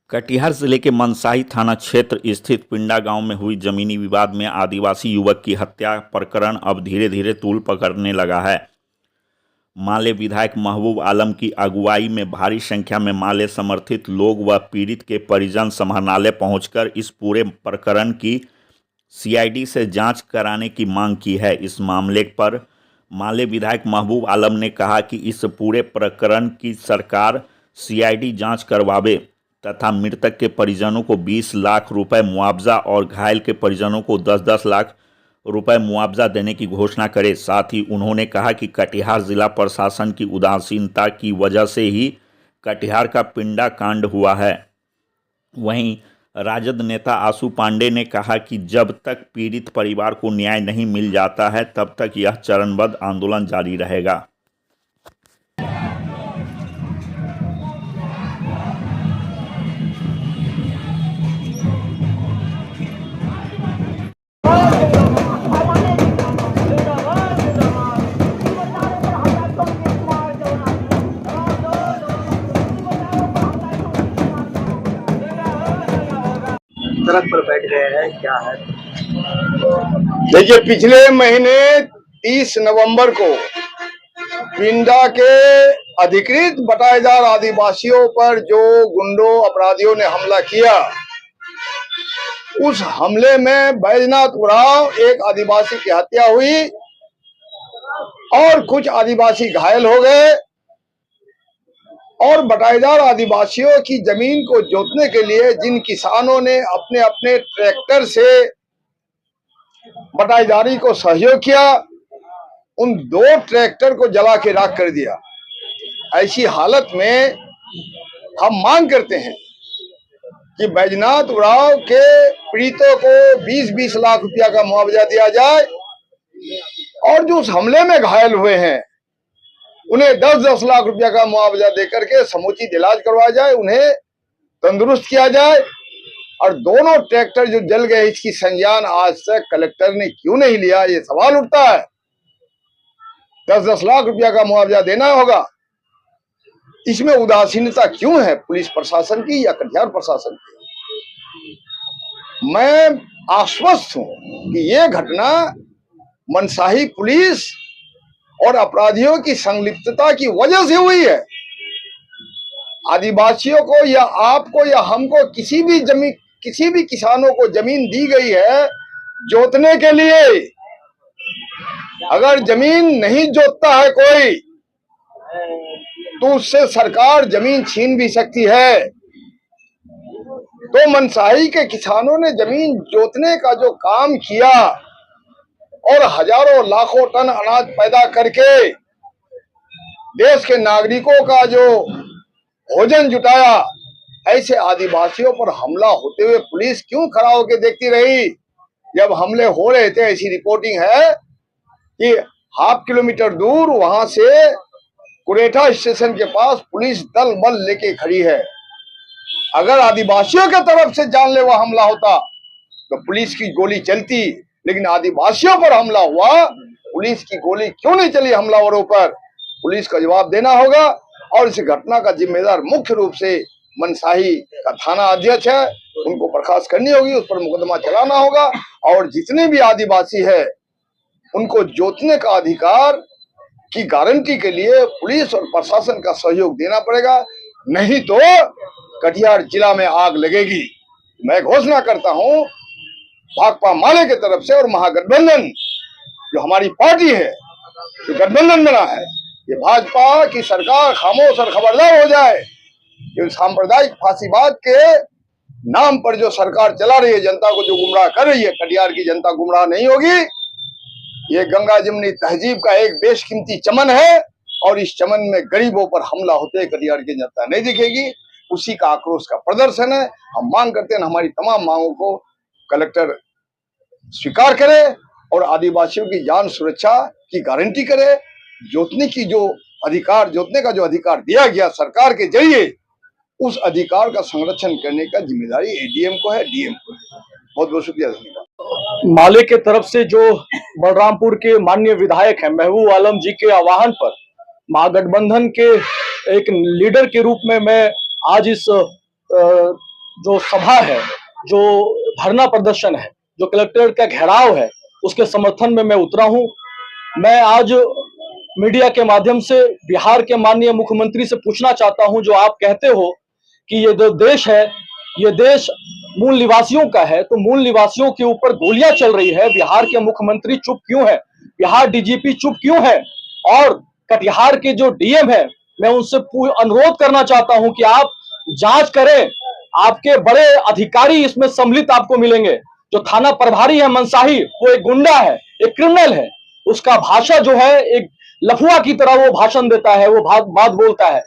कटिहार जिले के मनसाही थाना क्षेत्र स्थित पिंडा गांव में हुई जमीनी विवाद में आदिवासी युवक की हत्या प्रकरण अब धीरे धीरे तूल पकड़ने लगा है। माले विधायक महबूब आलम की अगुवाई में भारी संख्या में माले समर्थित लोग व पीड़ित के परिजन समाहरणालय पहुंचकर इस पूरे प्रकरण की सीआईडी से जांच कराने की मांग की है। इस मामले पर माले विधायक महबूब आलम ने कहा कि इस पूरे प्रकरण की सरकार सीआईडी जांच करवावे तथा मृतक के परिजनों को 20 लाख रुपए मुआवजा और घायल के परिजनों को 10-10 लाख रुपए मुआवजा देने की घोषणा करे। साथ ही उन्होंने कहा कि कटिहार जिला प्रशासन की उदासीनता की वजह से ही कटिहार का पिंडा कांड हुआ है। वहीं राजद नेता आशु पांडे ने कहा कि जब तक पीड़ित परिवार को न्याय नहीं मिल जाता है तब तक यह चरणबद्ध आंदोलन जारी रहेगा। सड़क पर बैठ गए हैं, क्या है? देखिए, पिछले महीने 30 नवंबर को पिंडा के अधिकृत बटाईदार आदिवासियों पर जो गुंडों अपराधियों ने हमला किया, उस हमले में बैजनाथ उरांव एक आदिवासी की हत्या हुई और कुछ आदिवासी घायल हो गए और बटाईदार आदिवासियों की जमीन को जोतने के लिए जिन किसानों ने अपने अपने ट्रैक्टर से बटाईदारी को सहयोग किया, उन 2 ट्रैक्टर को जला के राख कर दिया। ऐसी हालत में हम मांग करते हैं कि बैजनाथ उरांव के पीड़ितों को 20-20 लाख रुपया का मुआवजा दिया जाए और जो उस हमले में घायल हुए हैं उन्हें 10-10 लाख रुपया का मुआवजा देकर के समुचित इलाज करवाया जाए, उन्हें तंदुरुस्त किया जाए। और दोनों ट्रैक्टर जो जल गए, इसकी संज्ञान आज तक कलेक्टर ने क्यों नहीं लिया, ये सवाल उठता है। 10-10 लाख रुपया का मुआवजा देना होगा, इसमें उदासीनता क्यों है पुलिस प्रशासन की या कटिहार प्रशासन की? मैं आश्वस्त हूं कि ये घटना मनसाही पुलिस और अपराधियों की संलिप्तता की वजह से हुई है। आदिवासियों को या आपको या हमको किसी भी किसानों को जमीन दी गई है जोतने के लिए। अगर जमीन नहीं जोतता है कोई तो उससे सरकार जमीन छीन भी सकती है। तो मनसाही के किसानों ने जमीन जोतने का जो काम किया और हजारों लाखों टन अनाज पैदा करके देश के नागरिकों का जो भोजन जुटाया, ऐसे आदिवासियों पर हमला होते हुए पुलिस क्यों खड़ा होकर देखती रही? जब हमले हो रहे थे, ऐसी रिपोर्टिंग है कि ½ किलोमीटर दूर वहां से कुरेठा स्टेशन के पास पुलिस दल बल लेके खड़ी है। अगर आदिवासियों की तरफ से जानलेवा हमला होता तो पुलिस की गोली चलती, लेकिन आदिवासियों पर हमला हुआ, पुलिस की गोली क्यों नहीं चली हमलावरों पर? पुलिस का जवाब देना होगा और इस घटना का जिम्मेदार मुख्य रूप से मनसाही का थाना अध्यक्ष है, उनको बर्खास्त करनी होगी, उस पर मुकदमा चलाना होगा और जितने भी आदिवासी है उनको जोतने का अधिकार की गारंटी के लिए पुलिस और प्रशासन का सहयोग देना पड़ेगा, नहीं तो कटिहार जिला में आग लगेगी। मैं घोषणा करता हूं भाकपा माले की तरफ से और महागठबंधन जो हमारी पार्टी है, जो गठबंधन बना है, ये भाजपा की सरकार खामोश और खबरदार हो जाए। ये सांप्रदायिक फांसीवाद के नाम पर जो सरकार चला रही है, जनता को जो गुमराह कर रही है, कटिहार की जनता गुमराह नहीं होगी। ये गंगा जमुनी तहजीब का एक बेशकीमती चमन है और इस चमन में गरीबों पर हमला होते हुए कटिहार की जनता नहीं दिखेगी। उसी का आक्रोश का प्रदर्शन है। हम मांग करते हैं हमारी तमाम मांगों को कलेक्टर स्वीकार करे और आदिवासियों की जान सुरक्षा की गारंटी करे। जोतने का जो अधिकार दिया गया सरकार के जरिए, उस अधिकार का संरक्षण करने का जिम्मेदारी एडीएम को है, डीएम को है। बहुत बहुत शुक्रिया, धन्यवाद। माले के तरफ से जो बलरामपुर के माननीय विधायक हैं महबूब आलम जी के आह्वान पर महागठबंधन के एक लीडर के रूप में मैं आज इस जो सभा है, जो धरना प्रदर्शन है, जो कलेक्ट्रेट का घेराव है, उसके समर्थन में मैं उतरा हूं। मैं आज मीडिया के माध्यम से बिहार के माननीय मुख्यमंत्री से पूछना चाहता हूं, जो आप कहते हो कि ये जो देश है, ये देश मूल निवासियों का है, तो मूल निवासियों के ऊपर गोलियां चल रही है, बिहार के मुख्यमंत्री चुप क्यों है, बिहार डीजीपी चुप क्यों है, और कटिहार के जो डीएम है, मैं उनसे अनुरोध करना चाहता हूं कि आप जांच करें। आपके बड़े अधिकारी इसमें सम्मिलित आपको मिलेंगे। जो थाना प्रभारी है मनसाही, वो एक गुंडा है, एक क्रिमिनल है। उसका भाषा जो है एक लफुआ की तरह वो भाषण देता है, वो बात बोलता है।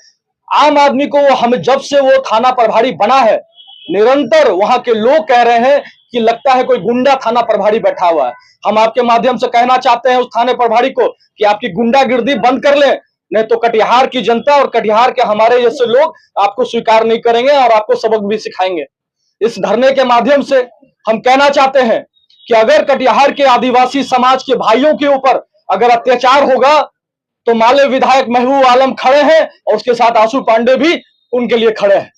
आम आदमी को वो हमें जब से वो थाना प्रभारी बना है, निरंतर वहां के लोग कह रहे हैं कि लगता है कोई गुंडा थाना प्रभारी बैठा हुआ है। हम आपके माध्यम से कहना चाहते हैं उस थाने प्रभारी को कि आपकी गुंडागिर्दी बंद कर लें, नहीं तो कटिहार की जनता और कटिहार के हमारे जैसे लोग आपको स्वीकार नहीं करेंगे और आपको सबक भी सिखाएंगे। इस धरने के माध्यम से हम कहना चाहते हैं कि अगर कटिहार के आदिवासी समाज के भाइयों के ऊपर अगर अत्याचार होगा तो माले विधायक महबूब आलम खड़े हैं और उसके साथ आंसू पांडे भी उनके लिए खड़े हैं।